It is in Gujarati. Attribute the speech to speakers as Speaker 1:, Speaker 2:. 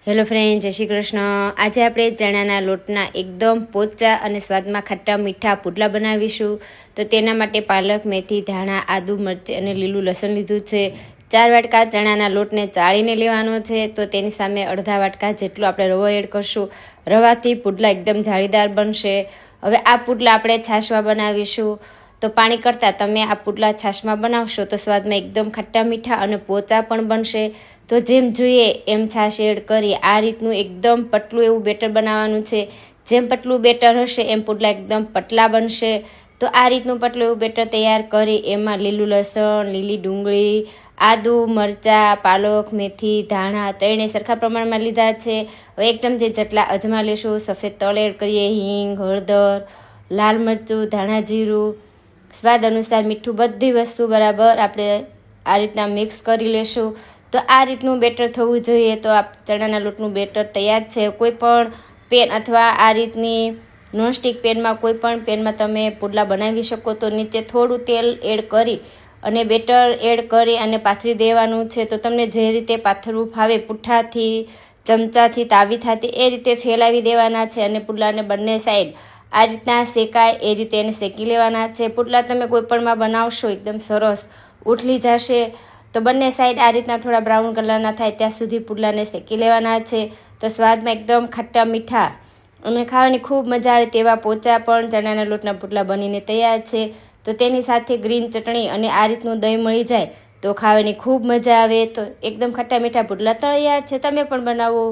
Speaker 1: હેલો ફ્રેન્ડ, જય શ્રી કૃષ્ણ। આજે આપણે ચણાના લોટના એકદમ પોચા અને સ્વાદમાં ખાટા મીઠા પુડલા બનાવીશું। તો તેના માટે પાલક, મેથી, ધાણા, આદુ, મરચી અને લીલું લસણ લીધું છે। 4 વાટકા ચણાના લોટને ચાળીને લેવાનો છે। તો તેની સામે અડધા વાટકા જેટલો આપણે રવો એડ કરશું। રવાથી પુડલા એકદમ જાળીદાર બનશે। હવે આ પુડલા આપણે છાશમાં બનાવીશું। તો પાણી કરતાં તમે આ પુડલા છાશમાં બનાવશો તો સ્વાદમાં એકદમ ખાટા મીઠા અને પોચા પણ બનશે। તો જેમ જોઈએ એમ છાશ એડ કરી આ રીતનું એકદમ પતલું એવું બેટર બનાવવાનું છે। જેમ પતલું બેટર હશે એમ પુડલા એકદમ પતલા બનશે। તો આ રીતનું પતલું એવું બેટર તૈયાર કરી એમાં લીલું લસણ, લીલી ડુંગળી, આદુ, મરચાં, પાલક, મેથી, ધાણા ત્રણેય સરખા પ્રમાણમાં લીધા છે। હવે 1 ચમચી જેટલા અજમા લેશું। સફેદ તલ એડ કરીએ, હિંગ, હળદર, લાલ મરચું, ધાણા જીરું, સ્વાદ અનુસાર મીઠું, બધી વસ્તુ બરાબર આપણે આ રીતના મિક્સ કરી લેશું। તો આ રીતનું બેટર થવું જોઈએ। તો આ ચણાના લોટનું બેટર તૈયાર છે। કોઈ પણ પેન અથવા આ રીતની નોનસ્ટિક પેનમાં, કોઈ પણ પેનમાં તમે પુડલા બનાવી શકો। તો નીચે થોડું તેલ એડ કરી અને બેટર એડ કરી અને પાથરી દેવાનું છે। તો તમને જે રીતે પાથરવું ફાવે, પુઠ્ઠાથી, ચમચાથી, તાવીથાથી એ રીતે ફેલાવી દેવાના છે અને પુડલાને બંને સાઈડ આ રીતના શેકાય એ રીતે એને શેકી લેવાના છે। પુડલા તમે કોઈ પણમાં બનાવશો એકદમ સરસ ઉઠલી જશે। તો બંને સાઈડ આ રીતના થોડા બ્રાઉન કલરના થાય ત્યાં સુધી પુડલાને શેકી લેવાના છે। તો સ્વાદમાં એકદમ ખાટા મીઠા અને ખાવાની ખૂબ મજા આવે તેવા પોચા પણ ચણાના લોટના પુડલા બનીને તૈયાર છે। તો તેની સાથે ગ્રીન ચટણી અને આ રીતનું દહીં મળી જાય તો ખાવાની ખૂબ મજા આવે। તો એકદમ ખાટા મીઠા પુડલા તૈયાર છે, તમે પણ બનાવો।